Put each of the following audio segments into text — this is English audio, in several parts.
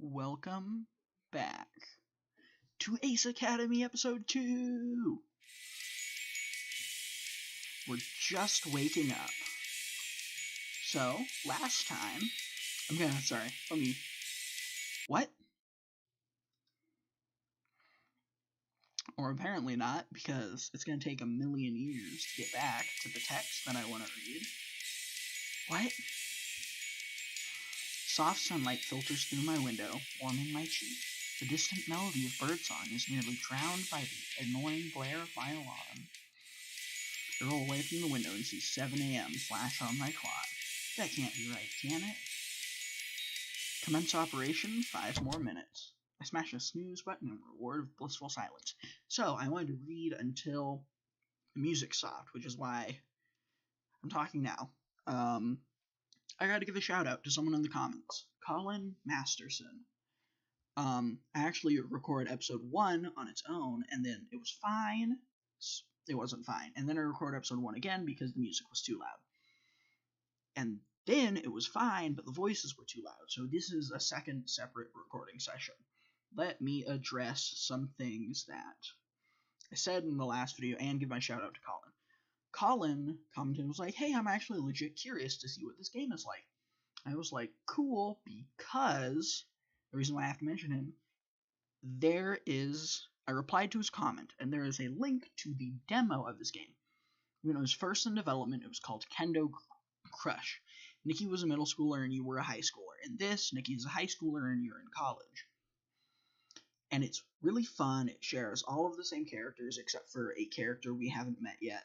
Welcome back to Ace Academy Episode 2! We're just waking up. So, last time... What? Or apparently not, because it's going to take a million years to get back to the text that I want to read. What? Soft sunlight filters through my window, warming my cheek. The distant melody of birdsong is nearly drowned by the annoying blare of my alarm. I roll away from the window and see 7 a.m. flash on my clock. That can't be right, can it? Commence operation, 5 more minutes. I smash the snooze button in reward of blissful silence. So, I wanted to read until the music stopped, which is why I'm talking now. I gotta give a shout out to someone in the comments. Colin Masterson. I actually recorded episode 1 on its own, and then it was fine. It wasn't fine. And then I recorded episode 1 again because the music was too loud. And then it was fine, but the voices were too loud. So this is a second separate recording session. Let me address some things that I said in the last video and give my shout out to Colin. Colin commented and was like, hey, I'm actually legit curious to see what this game is like. I was like, cool, because the reason why I have to mention him, I replied to his comment, and there is a link to the demo of this game. When it was first in development, it was called Kendo Crush. Nikki was a middle schooler and you were a high schooler. In this, Nikki is a high schooler and you're in college. And it's really fun. It shares all of the same characters except for a character we haven't met yet.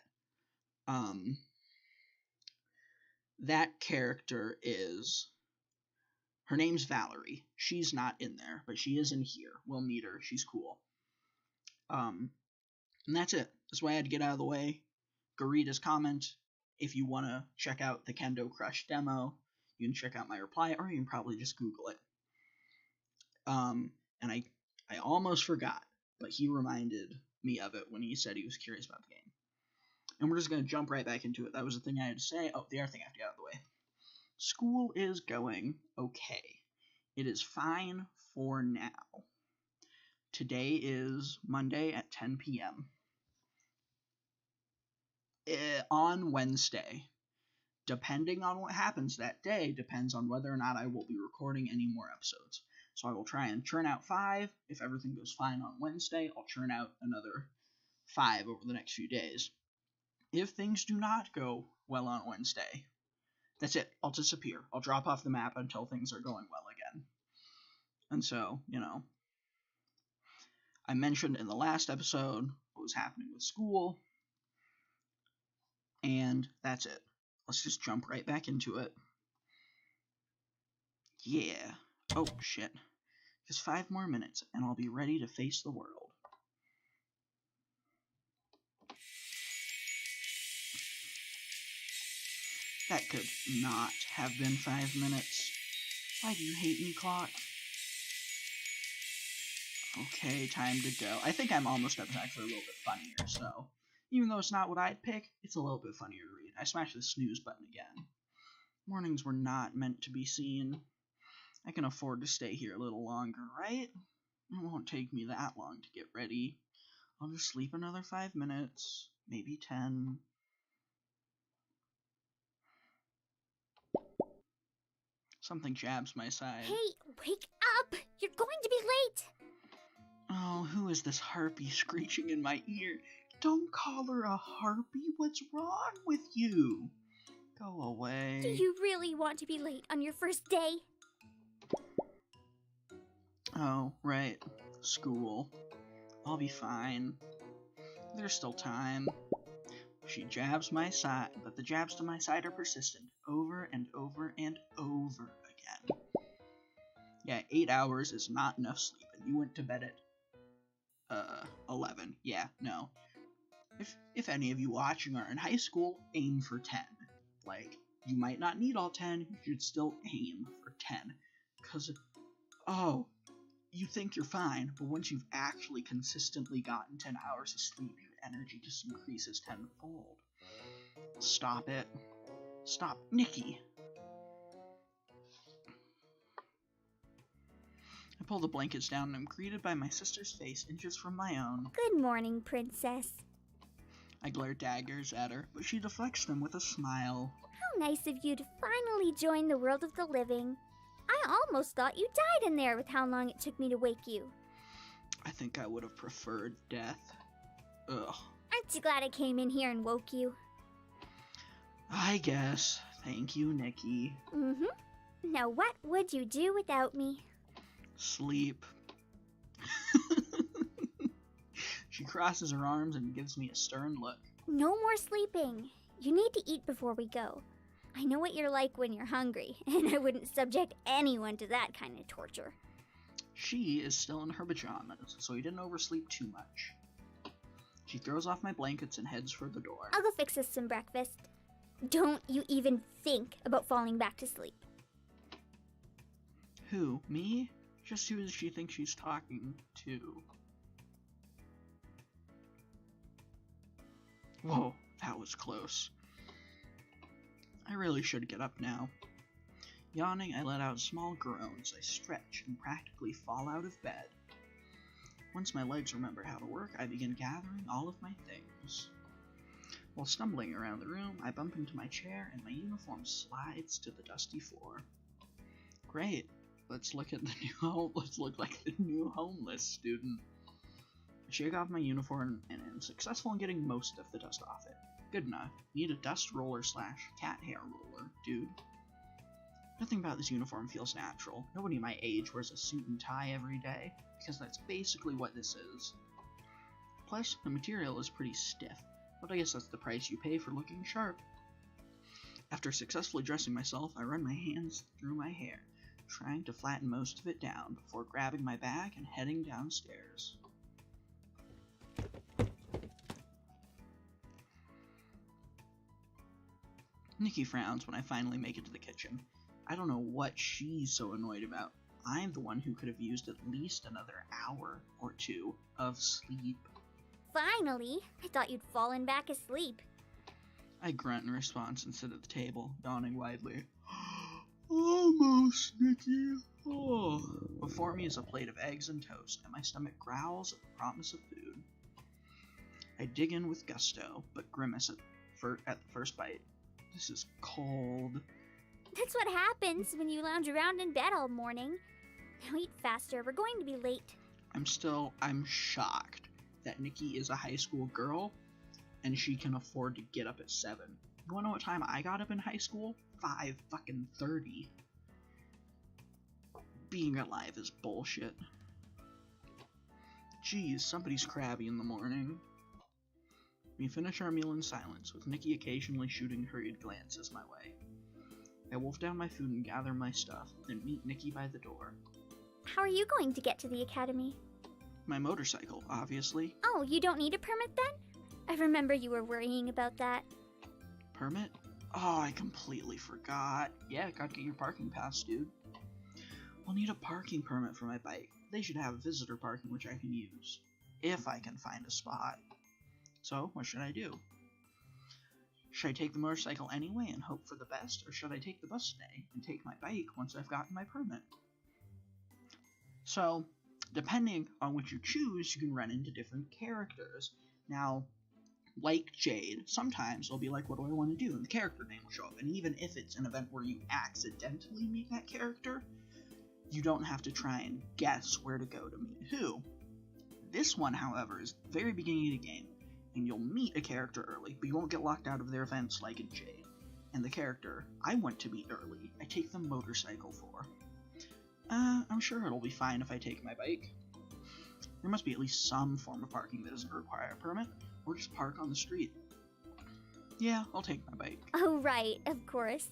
That character her name's Valerie. She's not in there, but she is in here. We'll meet her. She's cool. And that's it. That's why I had to get out of the way. Go read his comment. If you want to check out the Kendo Crush demo, you can check out my reply, or you can probably just Google it. And I almost forgot, but he reminded me of it when he said he was curious about the game. And we're just going to jump right back into it. That was the thing I had to say. Oh, the other thing I have to get out of the way. School is going okay. It is fine for now. Today is Monday at 10 p.m. On Wednesday. Depending on what happens that day, depends on whether or not I will be recording any more episodes. So I will try and churn out 5. If everything goes fine on Wednesday, I'll churn out another 5 over the next few days. If things do not go well on Wednesday, that's it. I'll disappear. I'll drop off the map until things are going well again. And so, I mentioned in the last episode what was happening with school. And that's it. Let's just jump right back into it. Yeah. Oh, shit. Just 5 more minutes, and I'll be ready to face the world. That could not have been 5 minutes. Why do you hate me, clock? Okay, time to go. I think I'm almost up to actually a little bit funnier, so even though it's not what I'd pick, it's a little bit funnier to read. I smashed the snooze button again. Mornings were not meant to be seen. I can afford to stay here a little longer, right? It won't take me that long to get ready. I'll just sleep another 5 minutes, maybe 10. Something jabs my side. Hey, wake up! You're going to be late! Oh, who is this harpy screeching in my ear? Don't call her a harpy. What's wrong with you? Go away. Do you really want to be late on your first day? Oh, right. School. I'll be fine. There's still time. She jabs my side, but the jabs to my side are persistent. Over and over and over again. Yeah, 8 hours is not enough sleep, and you went to bed at 11. Yeah, no. If any of you watching are in high school, aim for 10. Like, you might not need all 10, you should still aim for 10. Because, you think you're fine, but once you've actually consistently gotten 10 hours of sleep, your energy just increases tenfold. Stop it. Stop. Nikki. I pull the blankets down and I'm greeted by my sister's face inches from my own. Good morning, Princess. I glare daggers at her, but she deflects them with a smile. How nice of you to finally join the world of the living. I almost thought you died in there with how long it took me to wake you. I think I would have preferred death. Ugh. Aren't you glad I came in here and woke you? I guess. Thank you, Nikki. Now what would you do without me? Sleep. She crosses her arms and gives me a stern look. No more sleeping. You need to eat before we go. I know what you're like when you're hungry, and I wouldn't subject anyone to that kind of torture. She is still in her pajamas, so we didn't oversleep too much. She throws off my blankets and heads for the door. I'll go fix us some breakfast. Don't you even think about falling back to sleep. Who? Me? Just who does she think she's talking to? Whoa, that was close. I really should get up now. Yawning, I let out small groans. I stretch and practically fall out of bed. Once my legs remember how to work, I begin gathering all of my things. While stumbling around the room, I bump into my chair and my uniform slides to the dusty floor. Great. Let's look like the new homeless student. I shake off my uniform and am successful in getting most of the dust off it. Good enough. Need a dust roller / cat hair roller, dude. Nothing about this uniform feels natural. Nobody my age wears a suit and tie every day, because that's basically what this is. Plus, the material is pretty stiff, but I guess that's the price you pay for looking sharp. After successfully dressing myself, I run my hands through my hair, trying to flatten most of it down before grabbing my bag and heading downstairs. Nikki frowns when I finally make it to the kitchen. I don't know what she's so annoyed about. I'm the one who could have used at least another hour or two of sleep. Finally! I thought you'd fallen back asleep. I grunt in response and sit at the table, yawning widely. Almost, Nikki. Oh. Before me is a plate of eggs and toast, and my stomach growls at the promise of food. I dig in with gusto, but grimace at the first bite. This is cold. That's what happens when you lounge around in bed all morning. Now eat faster, we're going to be late. I'm shocked that Nikki is a high school girl, and she can afford to get up at 7. You wanna know what time I got up in high school? 5:30. Being alive is bullshit. Geez, somebody's crabby in the morning. We finish our meal in silence, with Nikki occasionally shooting hurried glances my way. I wolf down my food and gather my stuff, then meet Nikki by the door. How are you going to get to the academy? My motorcycle, obviously. Oh, you don't need a permit then? I remember you were worrying about that. Permit? Oh, I completely forgot. Yeah, gotta get your parking pass, dude. We'll need a parking permit for my bike. They should have visitor parking which I can use, if I can find a spot. So, what should I do? Should I take the motorcycle anyway and hope for the best, or should I take the bus today and take my bike once I've gotten my permit? So, depending on which you choose, you can run into different characters. Now, like Jade, sometimes it'll be like, what do I want to do? And the character name will show up. And even if it's an event where you accidentally meet that character, you don't have to try and guess where to go to meet who. This one, however, is the very beginning of the game, and you'll meet a character early, but you won't get locked out of their events like in Jade. And the character I want to meet early, I take the motorcycle for. I'm sure it'll be fine if I take my bike. There must be at least some form of parking that doesn't require a permit, or just park on the street. Yeah, I'll take my bike. Oh, right, of course.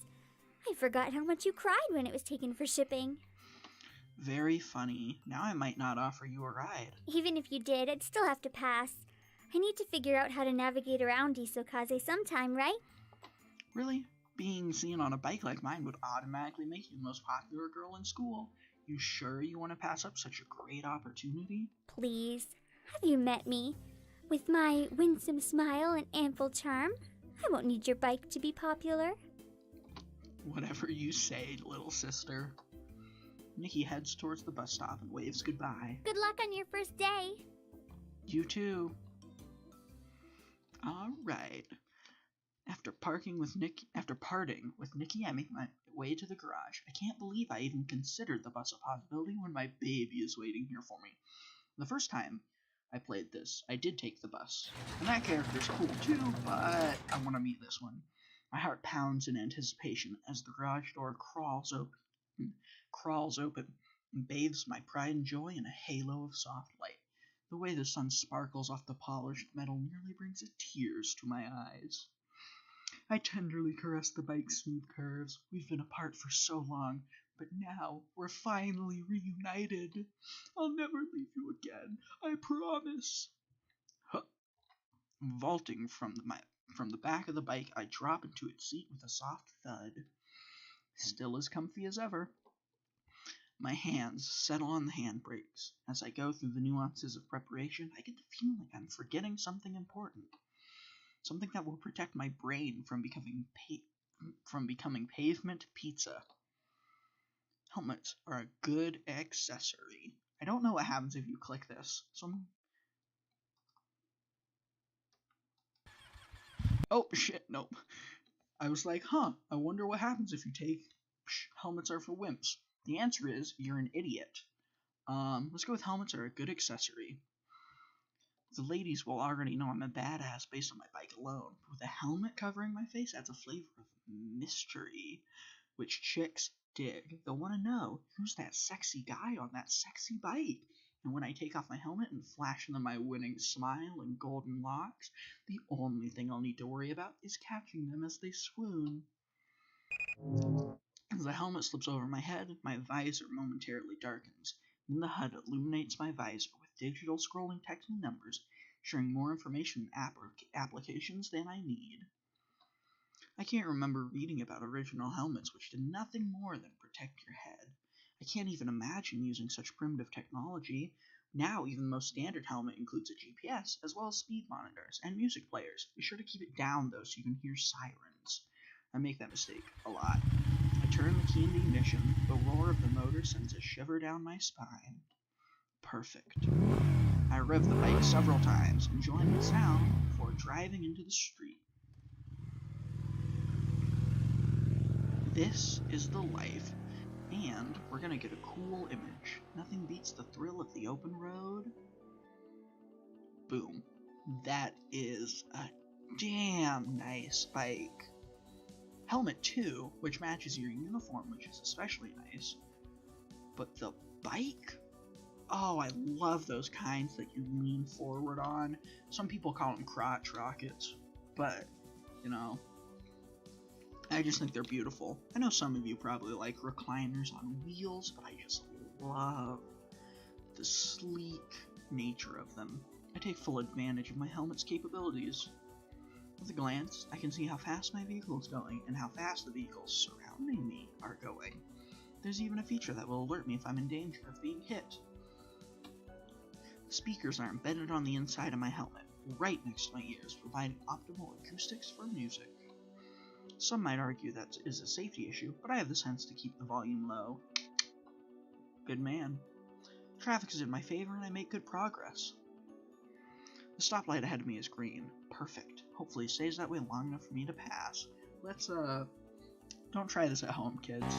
I forgot how much you cried when it was taken for shipping. Very funny. Now I might not offer you a ride. Even if you did, I'd still have to pass. I need to figure out how to navigate around Isokaze sometime, right? Really? Being seen on a bike like mine would automatically make you the most popular girl in school. You sure you want to pass up such a great opportunity? Please, have you met me? With my winsome smile and ample charm, I won't need your bike to be popular. Whatever you say, little sister. Nikki heads towards the bus stop and waves goodbye. Good luck on your first day. You too. Alright. After parting with Nikki, I make my way to the garage. I can't believe I even considered the bus a possibility when my baby is waiting here for me. The first time I played this, I did take the bus. And that character's cool too, but I want to meet this one. My heart pounds in anticipation as the garage door crawls open and bathes my pride and joy in a halo of soft light. The way the sun sparkles off the polished metal nearly brings tears to my eyes. I tenderly caress the bike's smooth curves. We've been apart for so long, but now we're finally reunited. I'll never leave you again, I promise. Vaulting from the back of the bike, I drop into its seat with a soft thud. Still as comfy as ever. My hands settle on the handbrakes. As I go through the nuances of preparation, I get the feeling I'm forgetting something important. Something that will protect my brain from becoming pavement pizza. Helmets are a good accessory. I don't know what happens if you click this. Oh, shit, nope. I was like, I wonder what happens if you take helmets are for wimps. The answer is, you're an idiot. Let's go with helmets are a good accessory. The ladies will already know I'm a badass based on my bike alone. With a helmet covering my face adds a flavor of mystery, which chicks dig. They'll want to know, who's that sexy guy on that sexy bike? And when I take off my helmet and flash them my winning smile and golden locks, the only thing I'll need to worry about is catching them as they swoon. As the helmet slips over my head, my visor momentarily darkens. Then the HUD illuminates my visor with digital scrolling text and numbers, sharing more information and applications than I need. I can't remember reading about original helmets which did nothing more than protect your head. I can't even imagine using such primitive technology. Now even the most standard helmet includes a GPS, as well as speed monitors and music players. Be sure to keep it down though so you can hear sirens. I make that mistake a lot. I turn the key in the ignition. The roar of the motor sends a shiver down my spine. Perfect. I rev the bike several times, enjoying the sound before driving into the street. This is the life, and we're gonna get a cool image. Nothing beats the thrill of the open road. Boom. That is a damn nice bike. Helmet too, which matches your uniform, which is especially nice. But the bike? Oh, I love those kinds that you lean forward on. Some people call them crotch rockets, but, I just think they're beautiful. I know some of you probably like recliners on wheels, but I just love the sleek nature of them. I take full advantage of my helmet's capabilities. With a glance, I can see how fast my vehicle is going and how fast the vehicles surrounding me are going. There's even a feature that will alert me if I'm in danger of being hit. The speakers are embedded on the inside of my helmet, right next to my ears, providing optimal acoustics for music. Some might argue that is a safety issue, but I have the sense to keep the volume low. Good man. Traffic is in my favor and I make good progress. The stoplight ahead of me is green. Perfect. Hopefully it stays that way long enough for me to pass. Let's, don't try this at home, kids.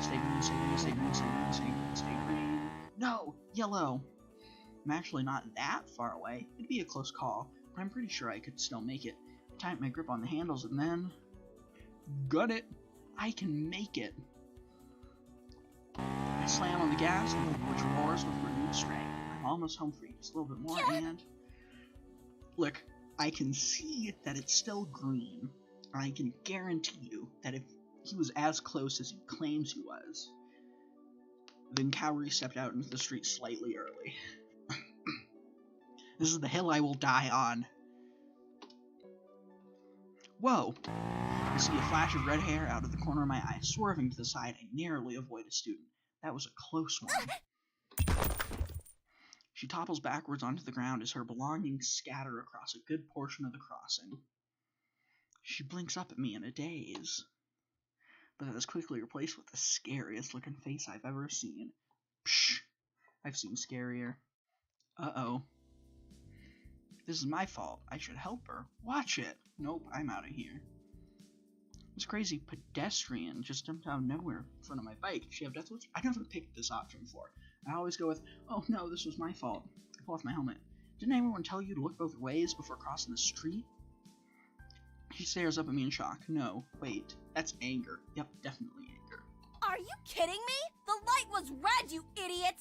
Stay green, stay green, stay green, stay green, stay green, stay green. No! Yellow! I'm actually not that far away. It'd be a close call, but I'm pretty sure I could still make it. Tighten my grip on the handles and then... Got it! I can make it! I slam on the gas, which roars with renewed strength. I'm almost home free. Just a little bit more, and... Look, I can see that it's still green. I can guarantee you that if he was as close as he claims he was, then Kaori stepped out into the street slightly early. This is the hill I will die on. Whoa! I see a flash of red hair out of the corner of my eye. Swerving to the side, I narrowly avoid a student. That was a close one. She topples backwards onto the ground as her belongings scatter across a good portion of the crossing. She blinks up at me in a daze, but that is quickly replaced with the scariest looking face I've ever seen. Psh, I've seen scarier. Uh-oh. This is my fault. I should help her. Watch it. Nope, I'm out of here. This crazy pedestrian just jumped out of nowhere in front of my bike. Did she have death wish? I never picked this option before. I always go with, oh no, this was my fault. I pull off my helmet. Didn't anyone tell you to look both ways before crossing the street? She stares up at me in shock. No, wait, that's anger. Yep, definitely anger. Are you kidding me? The light was red, you idiot!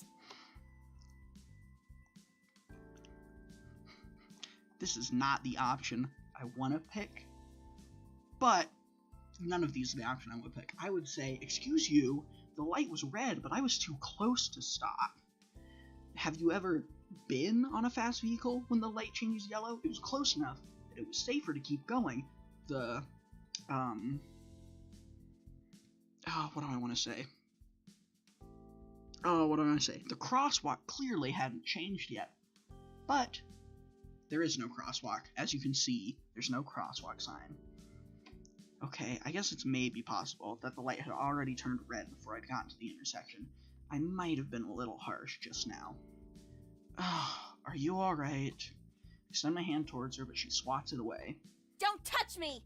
This is not the option I want to pick, but none of these are the option I would pick. I would say, excuse you, the light was red, but I was too close to stop. Have you ever been on a fast vehicle when the light changes yellow? It was close enough that it was safer to keep going. What do I want to say? The crosswalk clearly hadn't changed yet, but there is no crosswalk. As you can see, there's no crosswalk sign. Okay, I guess it's maybe possible that the light had already turned red before I'd gotten to the intersection. I might have been a little harsh just now. Are you alright? I extend my hand towards her, but she swats it away. Don't touch me!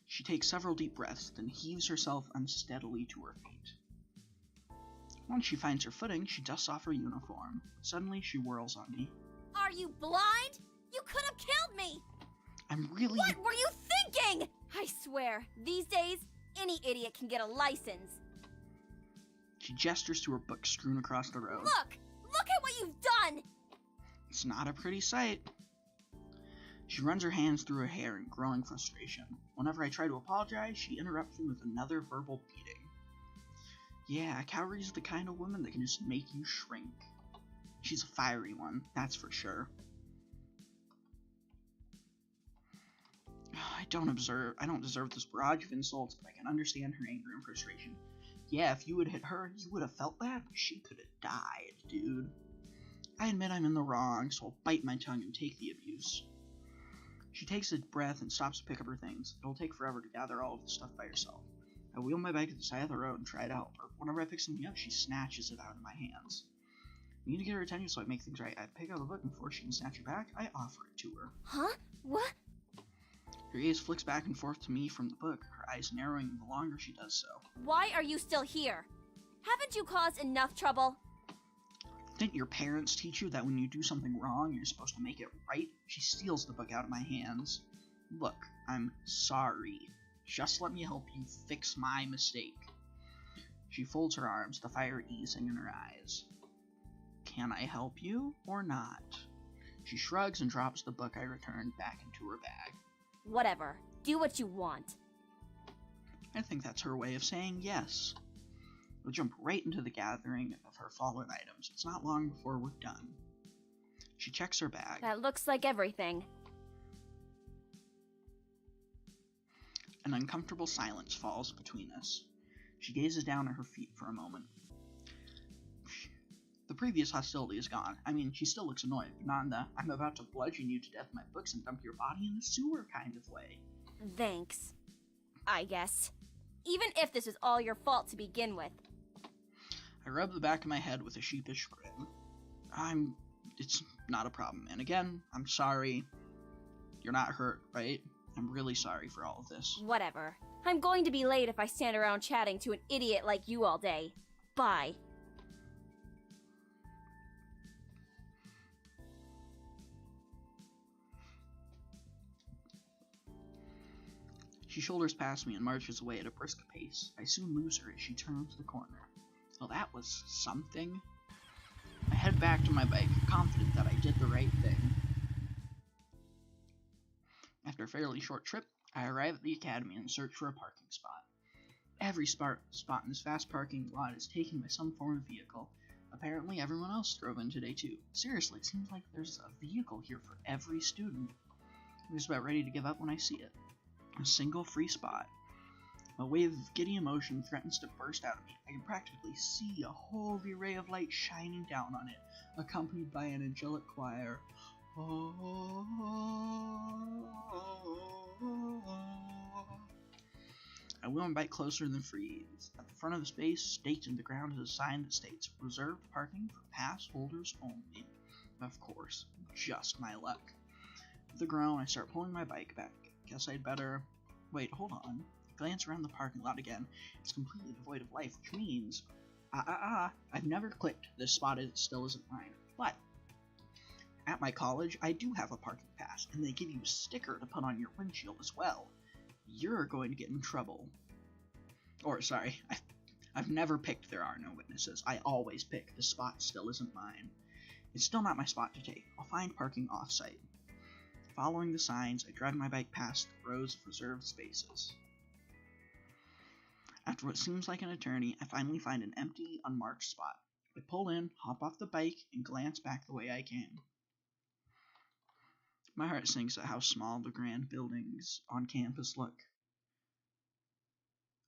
She takes several deep breaths, then heaves herself unsteadily to her feet. Once she finds her footing, she dusts off her uniform. Suddenly, she whirls on me. Are you blind? You could have killed me! I'm really... What were you thinking? I swear, these days, any idiot can get a license. She gestures to her book strewn across the road. Look! Look at what you've done! It's not a pretty sight. She runs her hands through her hair in growing frustration. Whenever I try to apologize, she interrupts me with another verbal beating. Yeah, Cowrie's the kind of woman that can just make you shrink. She's a fiery one, that's for sure. I don't deserve this barrage of insults, but I can understand her anger and frustration. Yeah, if you had hit her, you would have felt that, but she could have died, dude. I admit I'm in the wrong, so I'll bite my tongue and take the abuse. She takes a breath and stops to pick up her things. It'll take forever to gather all of the stuff by herself. I wheel my bike to the side of the road and try to help her. Whenever I pick something up, she snatches it out of my hands. I need to get her attention so I make things right. I pick up the book, and before she can snatch it back, I offer it to her. Huh? What? Her gaze flicks back and forth to me from the book, her eyes narrowing the longer she does so. Why are you still here? Haven't you caused enough trouble? Didn't your parents teach you that when you do something wrong, you're supposed to make it right? She steals the book out of my hands. Look, I'm sorry. Just let me help you fix my mistake. She folds her arms, the fire easing in her eyes. Can I help you or not? She shrugs and drops the book I returned back into her bag. Whatever. Do what you want. I think that's her way of saying yes. We'll jump right into the gathering of her fallen items. It's not long before we're done. She checks her bag. That looks like everything. An uncomfortable silence falls between us. She gazes down at her feet for a moment. The previous hostility is gone. I mean, she still looks annoyed, but not in the I'm about to bludgeon you to death with my books and dump your body in the sewer kind of way. Thanks. I guess. Even if this is all your fault to begin with. I rub the back of my head with a sheepish grin. It's not a problem. And again, I'm sorry. You're not hurt, right? I'm really sorry for all of this. Whatever. I'm going to be late if I stand around chatting to an idiot like you all day. Bye. She shoulders past me and marches away at a brisk pace. I soon lose her as she turns the corner. Well, that was something. I head back to my bike, confident that I did the right thing. After a fairly short trip, I arrive at the academy and search for a parking spot. Every spot in this vast parking lot is taken by some form of vehicle. Apparently everyone else drove in today too. Seriously, it seems like there's a vehicle here for every student. I'm just about ready to give up when I see it. A single free spot. A wave of giddy emotion threatens to burst out of me. I can practically see a holy ray of light shining down on it, accompanied by an angelic choir. I wheel my bike closer than freeze. At the front of the space, staked in the ground, is a sign that states, reserved parking for pass holders only. Of course, just my luck. With a groan, I start pulling my bike back. Guess I'd better... Wait, hold on. I glance around the parking lot again. It's completely devoid of life, which means... I've never clicked this spot still isn't mine. But at my college, I do have a parking pass, and they give you a sticker to put on your windshield as well. You're going to get in trouble. Or, sorry, I've never picked there are no witnesses. I always pick the spot still isn't mine. It's still not my spot to take. I'll find parking off-site. Following the signs, I drive my bike past the rows of reserved spaces. After what seems like an eternity, I finally find an empty, unmarked spot. I pull in, hop off the bike, and glance back the way I came. My heart sinks at how small the grand buildings on campus look.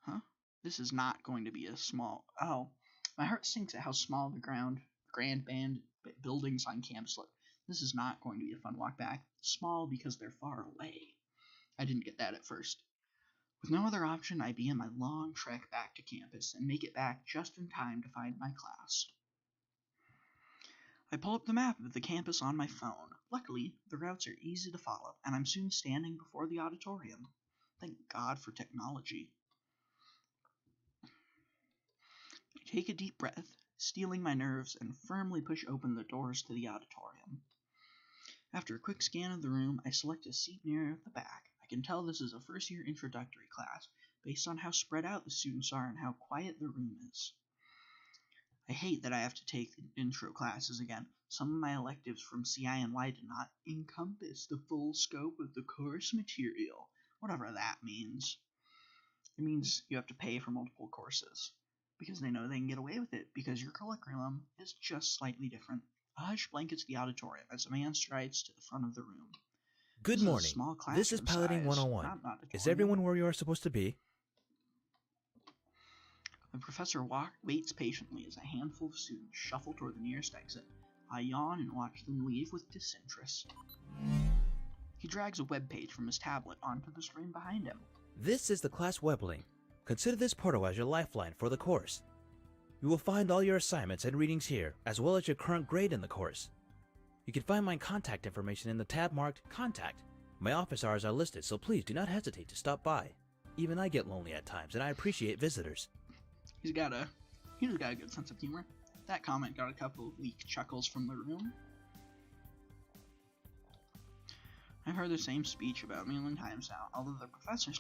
Huh? This is not going to be a small... Oh. My heart sinks at how small the grand band buildings on campus look. This is not going to be a fun walk back. Small because they're far away. I didn't get that at first. With no other option, I begin my long trek back to campus and make it back just in time to find my class. I pull up the map of the campus on my phone. Luckily, the routes are easy to follow, and I'm soon standing before the auditorium. Thank God for technology. I take a deep breath, steeling my nerves, and firmly push open the doors to the auditorium. After a quick scan of the room, I select a seat near the back. I can tell this is a first-year introductory class, based on how spread out the students are and how quiet the room is. I hate that I have to take the intro classes again. Some of my electives from CINY did not encompass the full scope of the course material, whatever that means. It means you have to pay for multiple courses, because they know they can get away with it, because your curriculum is just slightly different. A hush blankets the auditorium as a man strides to the front of the room. Good morning. This is Piloting 101. Is everyone where you are supposed to be? The professor waits patiently as a handful of students shuffle toward the nearest exit. I yawn and watch them leave with disinterest. He drags a web page from his tablet onto the screen behind him. This is the class web link. Consider this portal as your lifeline for the course. You will find all your assignments and readings here, as well as your current grade in the course. You can find my contact information in the tab marked Contact. My office hours are listed, so please do not hesitate to stop by. Even I get lonely at times, and I appreciate visitors. He's got a good sense of humor. That comment got a couple of weak chuckles from the room. I've heard the same speech about a million times now. Although the professors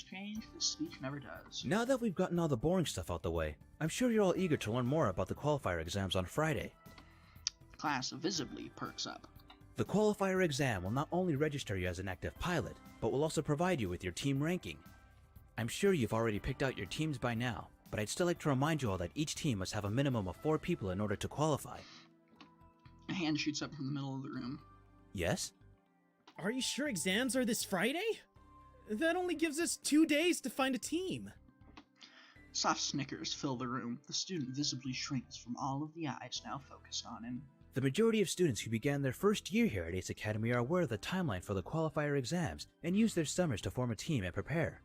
change, the speech never does. Now that we've gotten all the boring stuff out the way, I'm sure you're all eager to learn more about the qualifier exams on Friday. The class visibly perks up. The qualifier exam will not only register you as an active pilot, but will also provide you with your team ranking. I'm sure you've already picked out your teams by now, but I'd still like to remind you all that each team must have a minimum of 4 people in order to qualify. A hand shoots up from the middle of the room. Yes? Are you sure exams are this Friday? That only gives us 2 days to find a team. Soft snickers fill the room. The student visibly shrinks from all of the eyes now focused on him. The majority of students who began their first year here at Ace Academy are aware of the timeline for the qualifier exams and use their summers to form a team and prepare.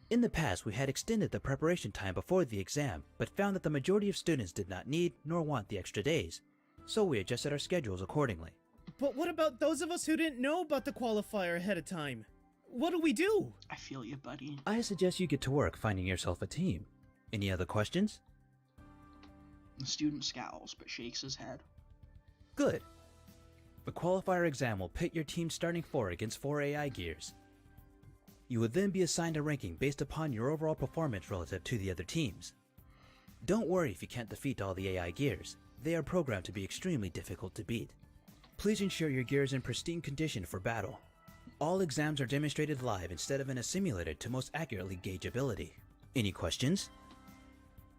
In the past, we had extended the preparation time before the exam, but found that the majority of students did not need nor want the extra days, so we adjusted our schedules accordingly. But what about those of us who didn't know about the qualifier ahead of time? What do we do? I feel you, buddy. I suggest you get to work finding yourself a team. Any other questions? The student scowls, but shakes his head. Good. The qualifier exam will pit your team's starting 4 against 4 AI gears. You will then be assigned a ranking based upon your overall performance relative to the other teams. Don't worry if you can't defeat all the AI gears. They are programmed to be extremely difficult to beat. Please ensure your gear is in pristine condition for battle. All exams are demonstrated live instead of in a simulator to most accurately gauge ability. Any questions?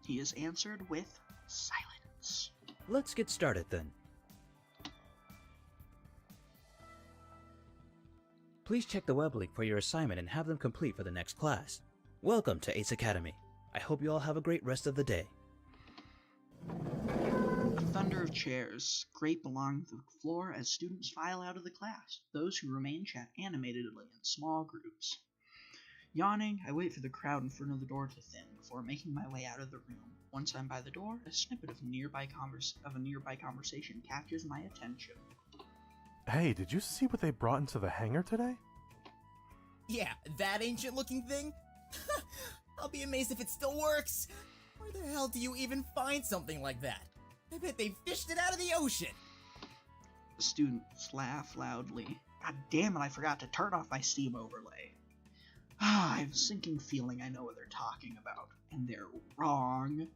He is answered with silence. Let's get started then. Please check the web link for your assignment and have them complete for the next class. Welcome to Ace Academy. I hope you all have a great rest of the day. A thunder of chairs scrape along the floor as students file out of the class. Those who remain chat animatedly in small groups. Yawning, I wait for the crowd in front of the door to thin before making my way out of the room. Once I'm by the door, a snippet of a nearby conversation catches my attention. Hey, did you see what they brought into the hangar today? Yeah, that ancient-looking thing? I'll be amazed if it still works. Where the hell do you even find something like that? I bet they fished it out of the ocean. The students laugh loudly. God damn it, I forgot to turn off my Steam overlay. I have a sinking feeling I know what they're talking about, and they're wrong.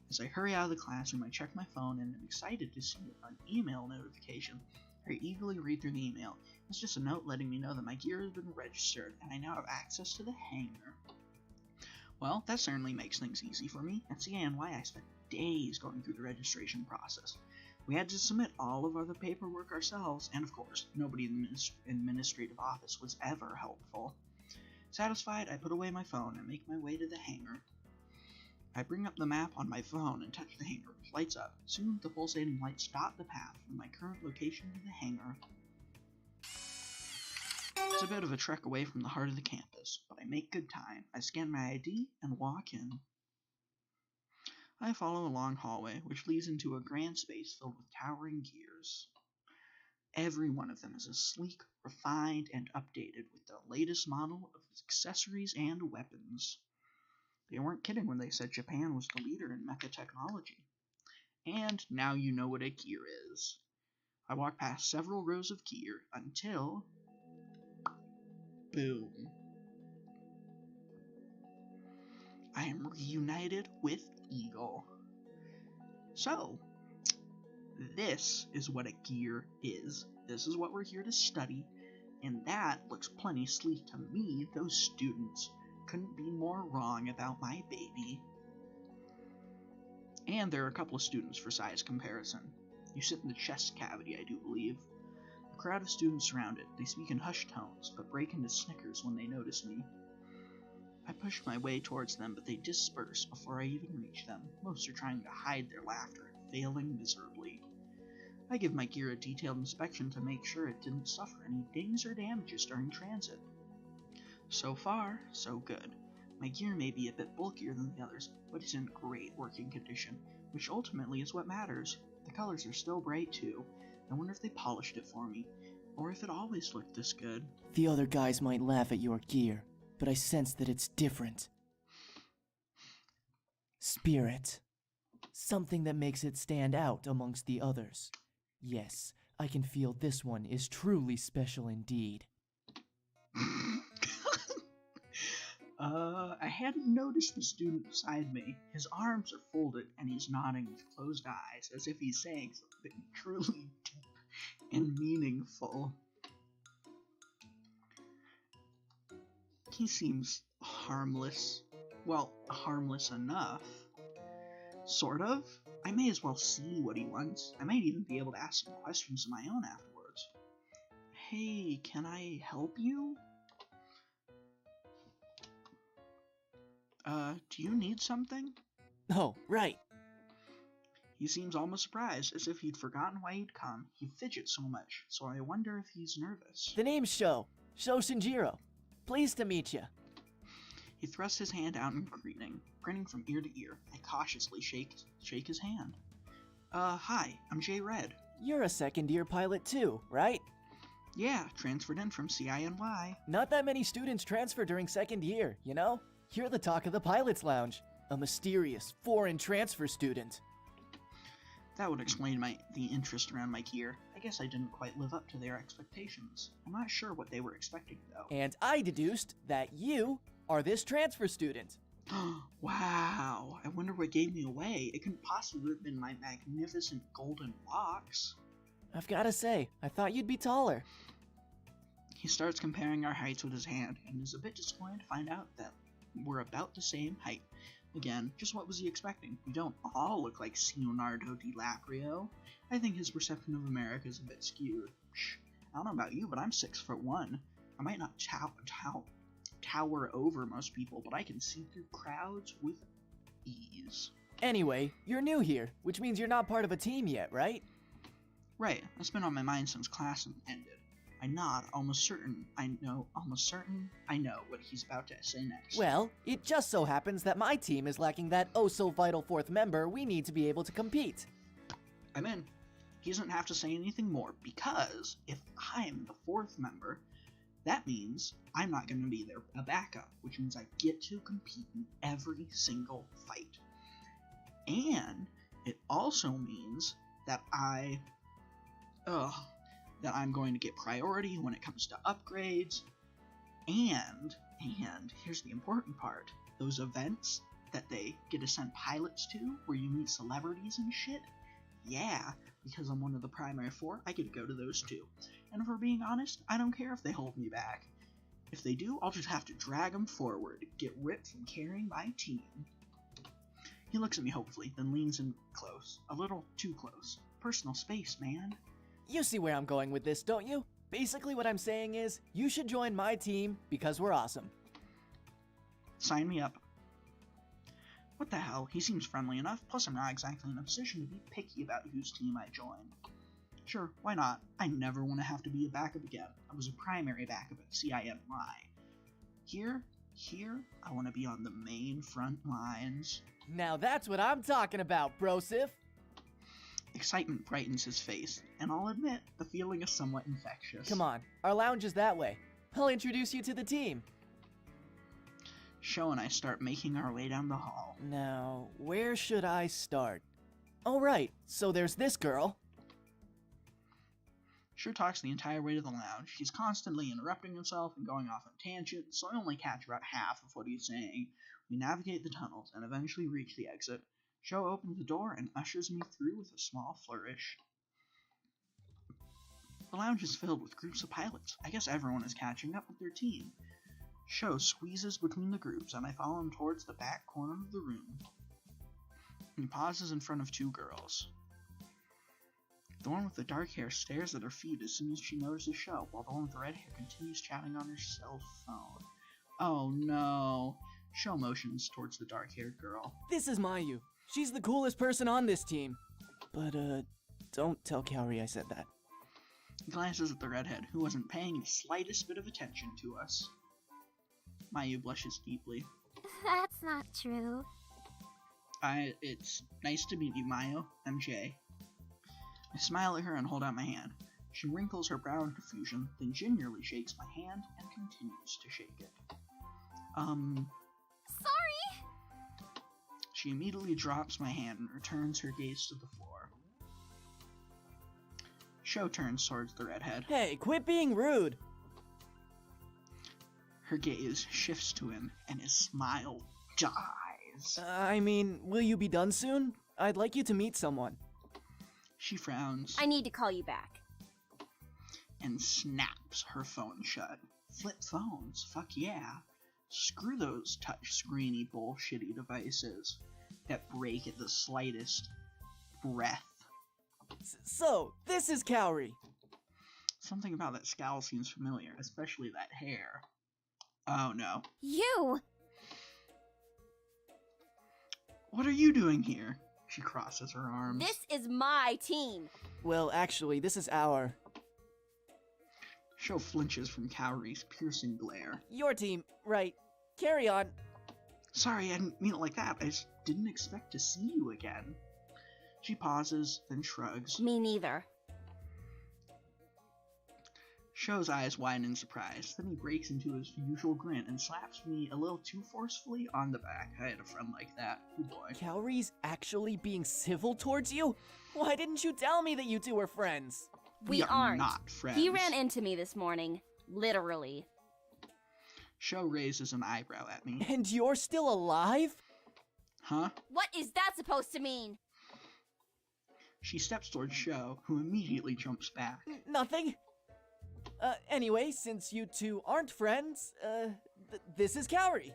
As I hurry out of the classroom, I check my phone and am excited to see an email notification. I eagerly read through the email. It's just a note letting me know that my gear has been registered, and I now have access to the hangar. Well, that certainly makes things easy for me. At CANY, I spent days going through the registration process. We had to submit all of the paperwork ourselves, and of course, nobody in the administrative office was ever helpful. Satisfied, I put away my phone and make my way to the hangar. I bring up the map on my phone and touch the hangar, which lights up. Soon, the pulsating lights dot the path from my current location to the hangar. It's a bit of a trek away from the heart of the campus, but I make good time. I scan my ID and walk in. I follow a long hallway, which leads into a grand space filled with towering gears. Every one of them is sleek, refined, and updated with the latest model of accessories and weapons. They weren't kidding when they said Japan was the leader in mecha technology. And now you know what a gear is. I walk past several rows of gear until... boom. I am reunited with Eagle. So, this is what a gear is. This is what we're here to study, and that looks plenty sleek to me. Those students couldn't be more wrong about my baby. And there are a couple of students for size comparison. You sit in the chest cavity, I do believe. A crowd of students surround it. They speak in hushed tones, but break into snickers when they notice me. I push my way towards them, but they disperse before I even reach them. Most are trying to hide their laughter, failing miserably. I give my gear a detailed inspection to make sure it didn't suffer any dings or damages during transit. So far, so good. My gear may be a bit bulkier than the others, but it's in great working condition, which ultimately is what matters. The colors are still bright too. I wonder if they polished it for me, or if it always looked this good. The other guys might laugh at your gear, but I sense that it's different. Spirit. Something that makes it stand out amongst the others. Yes, I can feel this one is truly special indeed. I hadn't noticed the student beside me. His arms are folded and he's nodding with closed eyes, as if he's saying something truly deep and meaningful. He seems harmless. Well, harmless enough. Sort of. I may as well see what he wants. I might even be able to ask some questions of my own afterwards. Hey, can I help you? Do you need something? Oh, right. He seems almost surprised, as if he'd forgotten why he'd come. He fidgets so much, so I wonder if he's nervous. The name's Sho. Sho Shinjiro. Pleased to meet you. He thrusts his hand out in greeting, grinning from ear to ear. I cautiously shake his hand. Hi, I'm Jay Red. You're a second-year pilot too, right? Yeah, transferred in from CINY. Not that many students transfer during second year, you know? You're the talk of the Pilot's Lounge. A mysterious, foreign transfer student. That would explain the interest around my gear. I guess I didn't quite live up to their expectations. I'm not sure what they were expecting, though. And I deduced that you are this transfer student. Wow, I wonder what gave me away. It couldn't possibly have been my magnificent golden locks. I've gotta say, I thought you'd be taller. He starts comparing our heights with his hand, and is a bit disappointed to find out that we're about the same height. Again, just what was he expecting? We don't all look like Leonardo DiCaprio. I think his perception of America is a bit skewed. I don't know about you, but I'm 6'1". I might not tower over most people, but I can see through crowds with ease. Anyway, you're new here, which means you're not part of a team yet, right? Right, that's been on my mind since class ended. I nod, almost certain I know what he's about to say next. Well, it just so happens that my team is lacking that oh-so-vital fourth member we need to be able to compete. I'm in. He doesn't have to say anything more, because if I'm the fourth member, that means I'm not going to be there a backup, which means I get to compete in every single fight. And it also means that I'm going to get priority when it comes to upgrades. And here's the important part. Those events that they get to send pilots to, where you meet celebrities and shit, yeah, because I'm one of the primary 4, I get to go to those too. And if we're being honest, I don't care if they hold me back. If they do, I'll just have to drag them forward, get ripped from carrying my team. He looks at me hopefully, then leans in close. A little too close. Personal space, man. You see where I'm going with this, don't you? Basically what I'm saying is, you should join my team because we're awesome. Sign me up. What the hell? He seems friendly enough, plus I'm not exactly in a position to be picky about whose team I join. Sure, why not? I never want to have to be a backup again. I was a primary backup at CINY. Here, I want to be on the main front lines. Now that's what I'm talking about, brosif. Excitement brightens his face, and I'll admit, the feeling is somewhat infectious. Come on, our lounge is that way. I'll introduce you to the team. Sho and I start making our way down the hall. Now, where should I start? Oh right, so there's this girl. Sho talks the entire way to the lounge. He's constantly interrupting himself and going off on tangents, so I only catch about half of what he's saying. We navigate the tunnels and eventually reach the exit. Sho opens the door and ushers me through with a small flourish. The lounge is filled with groups of pilots. I guess everyone is catching up with their team. Sho squeezes between the groups, and I follow him towards the back corner of the room. He pauses in front of 2 girls. The one with the dark hair stares at her feet as soon as she notices Sho, while the one with the red hair continues chatting on her cell phone. Oh no. Sho motions towards the dark-haired girl. This is Mayu. She's the coolest person on this team. But, don't tell Kaori I said that. He glances at the redhead, who wasn't paying the slightest bit of attention to us. Mayu blushes deeply. That's not true. It's nice to meet you, Mayu. I'm Jay. I smile at her and hold out my hand. She wrinkles her brow in confusion, then gingerly shakes my hand and continues to shake it. Sorry! She immediately drops my hand and returns her gaze to the floor. Sho turns towards the redhead. Hey, quit being rude! Her gaze shifts to him, and his smile dies. I mean, will you be done soon? I'd like you to meet someone. She frowns. I need to call you back. And snaps her phone shut. Flip phones, fuck yeah. Screw those touch-screeny bullshitty devices that break at the slightest breath. So, this is Kaori. Something about that scowl seems familiar, especially that hair. Oh no. You! What are you doing here? She crosses her arms. This is my team. Well, actually, this is our... Sho flinches from Kaori's piercing glare. Your team, right. Carry on. Sorry, I didn't mean it like that. I just didn't expect to see you again. She pauses, then shrugs. Me neither. Sho's eyes widen in surprise. Then he breaks into his usual grin and slaps me a little too forcefully on the back. I had a friend like that. Oh boy. Kaori's actually being civil towards you? Why didn't you tell me that you two were friends? We are aren't. not friends. He ran into me this morning. Literally. Sho raises an eyebrow at me. And you're still alive? Huh? What is that supposed to mean? She steps towards Sho, who immediately jumps back. Nothing. Anyway, since you two aren't friends, this is Kaori.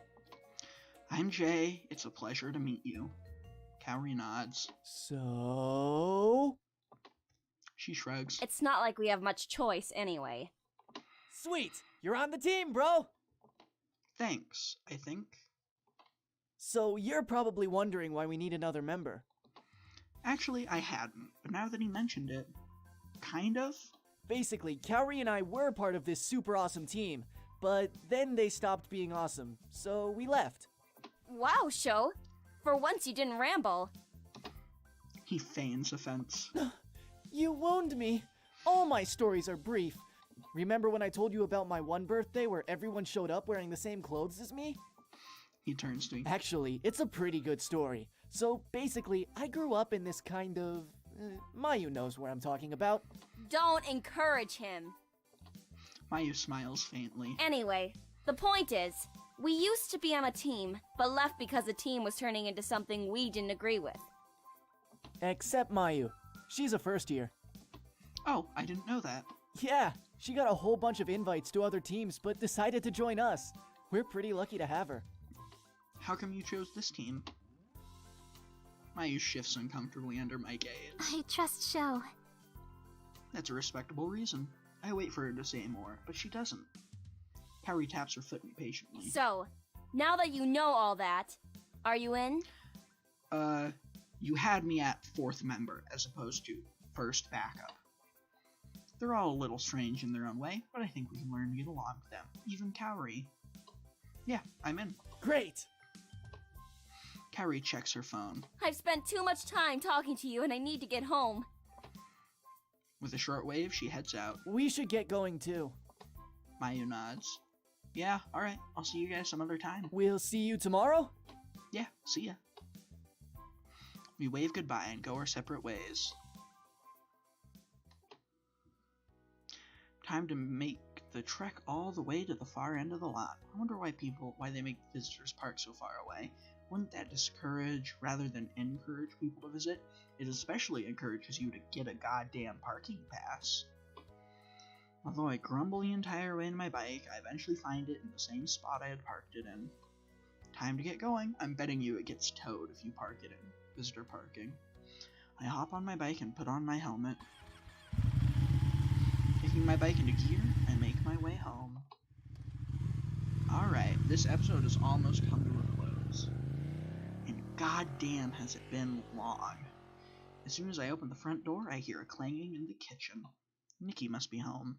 I'm Jay. It's a pleasure to meet you. Kaori nods. So... She shrugs. It's not like we have much choice anyway. Sweet! You're on the team, bro! Thanks, I think. So you're probably wondering why we need another member. Actually, I hadn't, but now that he mentioned it, kind of. Basically, Kaori and I were part of this super awesome team, but then they stopped being awesome, so we left. Wow, Sho. For once you didn't ramble. He feigns offense. You wound me. All my stories are brief. Remember when I told you about my one birthday where everyone showed up wearing the same clothes as me? He turns to me. Actually, it's a pretty good story. So basically, I grew up in this kind of... Mayu knows where I'm talking about. Don't encourage him. Mayu smiles faintly. Anyway, the point is, we used to be on a team, but left because the team was turning into something we didn't agree with. Except Mayu. She's a first year. Oh, I didn't know that. Yeah, she got a whole bunch of invites to other teams, but decided to join us. We're pretty lucky to have her. How come you chose this team? Mayu shifts uncomfortably under my gaze. I trust Sho. That's a respectable reason. I wait for her to say more, but she doesn't. Kaori taps her foot impatiently. So, now that you know all that, are you in? You had me at 4th member as opposed to 1st backup. They're all a little strange in their own way, but I think we can learn to get along with them. Even Kaori. Yeah, I'm in. Great! Kaori checks her phone. I've spent too much time talking to you and I need to get home. With a short wave, she heads out. We should get going too. Mayu nods. Yeah, alright, I'll see you guys some other time. We'll see you tomorrow? Yeah, see ya. We wave goodbye and go our separate ways. Time to make the trek all the way to the far end of the lot. I wonder why they make visitors park so far away. Wouldn't that discourage rather than encourage people to visit? It especially encourages you to get a goddamn parking pass. Although I grumble the entire way in my bike, I eventually find it in the same spot I had parked it in. Time to get going. I'm betting you it gets towed if you park it in visitor parking. I hop on my bike and put on my helmet. Taking my bike into gear, I make my way home. Alright, this episode has almost come to a close. And goddamn has it been long. As soon as I open the front door, I hear a clanging in the kitchen. Nikki must be home.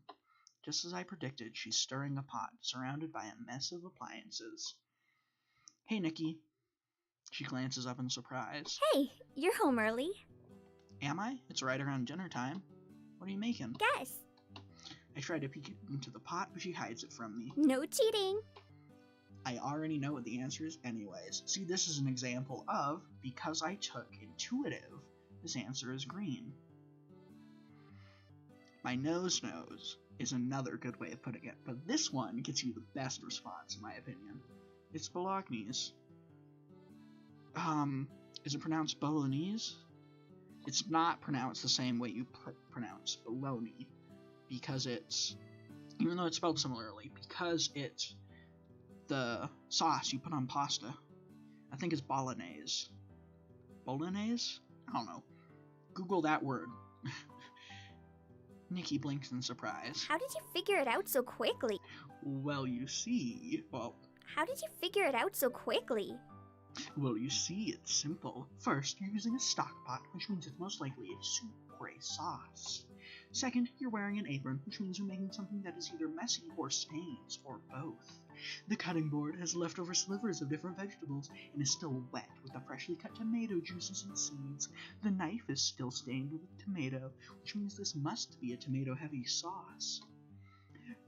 Just as I predicted, she's stirring a pot, surrounded by a mess of appliances. Hey, Nikki. She glances up in surprise. Hey, you're home early. Am I? It's right around dinner time. What are you making? Guess. I try to peek into the pot, but she hides it from me. No cheating. I already know what the answer is anyways. See, this is an example of, because I took intuitive, this answer is green. My nose knows is another good way of putting it, but this one gets you the best response in my opinion. It's Bolognese. Is it pronounced Bolognese? It's not pronounced the same way you pronounce bologna, because it's, even though it's spelled similarly, because it's the sauce you put on pasta. I think it's bolognese. Bolognese? I don't know. Google that word. Nikki blinks in surprise. How did you figure it out so quickly? Well, you see, How did you figure it out so quickly? It's simple. First, you're using a stock pot, which means it's most likely a soup or a sauce. Second, you're wearing an apron, which means you're making something that is either messy or stains, or both. The cutting board has leftover slivers of different vegetables and is still wet with the freshly cut tomato juices and seeds. The knife is still stained with tomato, which means this must be a tomato-heavy sauce.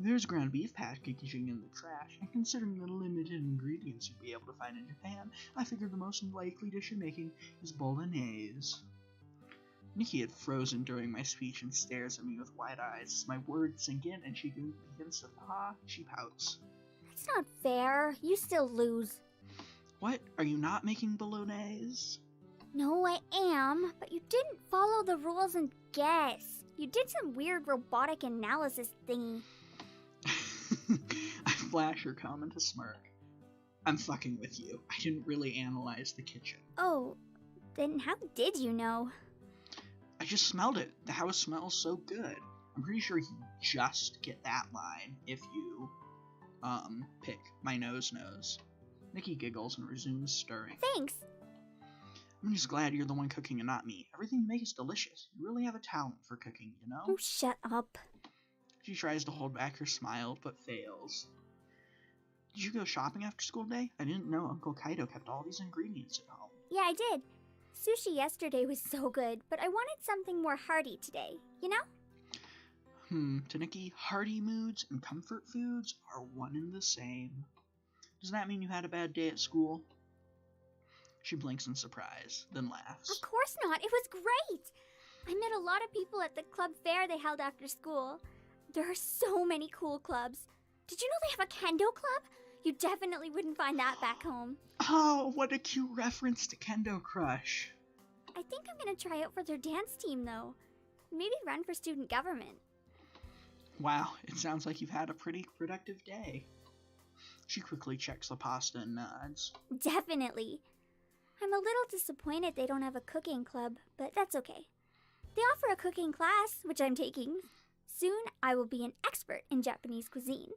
There's ground beef packaging in the trash, and considering the limited ingredients you'd be able to find in Japan, I figured the most likely dish you're making is bolognese. Nikki had frozen during my speech and stares at me with wide eyes. As my words sink in and she begins to thaw, she pouts. That's not fair. You still lose. What? Are you not making bolognese? No, I am, but you didn't follow the rules and guess. You did some weird robotic analysis thingy. I flash her comment a smirk. I'm fucking with you. I didn't really analyze the kitchen. Oh, then how did you know? I just smelled it. The house smells so good. I'm pretty sure you just get that line if you, pick my nose knows. Nikki giggles and resumes stirring. Thanks. I'm just glad you're the one cooking and not me. Everything you make is delicious. You really have a talent for cooking, you know? Oh, shut up. She tries to hold back her smile, but fails. Did you go shopping after school today? I didn't know Uncle Kaido kept all these ingredients at home. Yeah, I did. Sushi yesterday was so good, but I wanted something more hearty today, you know? Taniki, hearty moods and comfort foods are one and the same. Does that mean you had a bad day at school? She blinks in surprise, then laughs. Of course not. It was great. I met a lot of people at the club fair they held after school. There are so many cool clubs. Did you know they have a kendo club? You definitely wouldn't find that back home. Oh, what a cute reference to Kendo Crush. I think I'm gonna try out for their dance team, though. Maybe run for student government. Wow, it sounds like you've had a pretty productive day. She quickly checks the pasta and nods. Definitely. I'm a little disappointed they don't have a cooking club, but that's okay. They offer a cooking class, which I'm taking. Soon, I will be an expert in Japanese cuisine.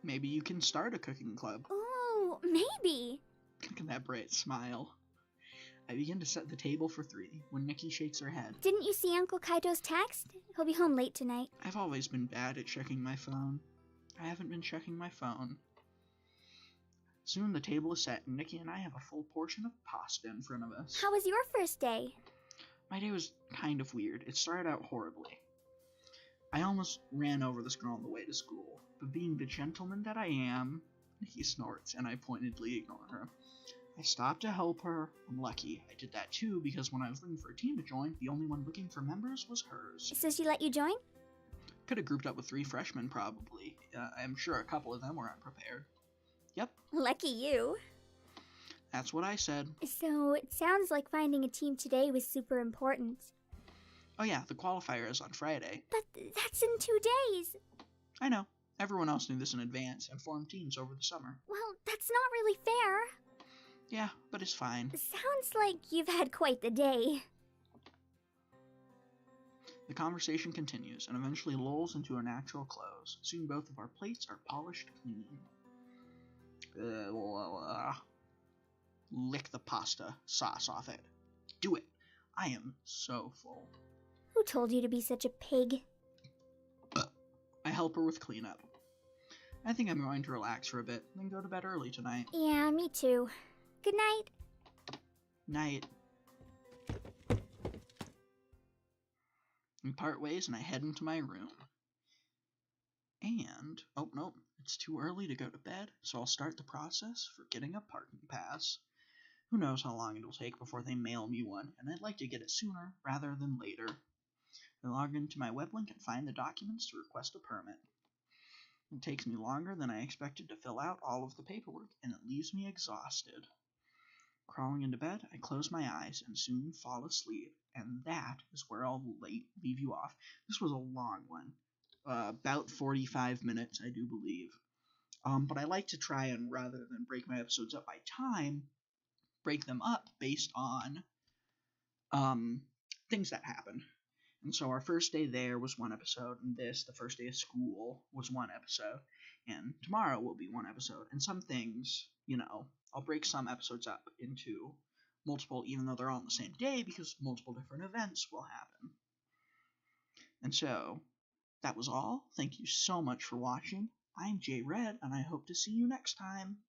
Maybe you can start a cooking club. Oh, maybe. Look at that bright smile. I begin to set the table for 3 when Nikki shakes her head. Didn't you see Uncle Kaido's text? He'll be home late tonight. I've always been bad at checking my phone. I haven't been checking my phone. Soon the table is set and Nikki and I have a full portion of pasta in front of us. How was your first day? My day was kind of weird. It started out horribly. I almost ran over this girl on the way to school, but being the gentleman that I am, Nikki snorts and I pointedly ignore her. I stopped to help her. I'm lucky. I did that too because when I was looking for a team to join, the only one looking for members was hers. So she let you join? Could have grouped up with 3 freshmen probably. I'm sure a couple of them were unprepared. Yep, Lucky you. that's what I said. So it sounds like finding a team today was super important. Oh yeah, the qualifier is on Friday. But that's in 2 days. I know. Everyone else knew this in advance and formed teams over the summer. Well, that's not really fair. Yeah, but it's fine. Sounds like you've had quite the day. The conversation continues and eventually lulls into a natural close. Soon both of our plates are polished clean. Lick the pasta sauce off it. Do it. I am so full. Who told you to be such a pig? I help her with cleanup. I think I'm going to relax for a bit, then go to bed early tonight. Yeah, me too. Good night. Night. We part ways and I head into my room. And, oh no, it's too early to go to bed, so I'll start the process for getting a parking pass. Who knows how long it'll take before they mail me one, and I'd like to get it sooner rather than later. I log into my web link and find the documents to request a permit. It takes me longer than I expected to fill out all of the paperwork, and it leaves me exhausted. Crawling into bed, I close my eyes and soon fall asleep, and that is where I'll leave you off. This was a long one. About 45 minutes, I do believe. But I like to try and, rather than break my episodes up by time, break them up based on things that happen. And so our first day there was 1 episode, and the first day of school, was 1 episode, and tomorrow will be 1 episode. And some things, I'll break some episodes up into multiple, even though they're all on the same day, because multiple different events will happen. And so, that was all. Thank you so much for watching. I'm Jay Red, and I hope to see you next time.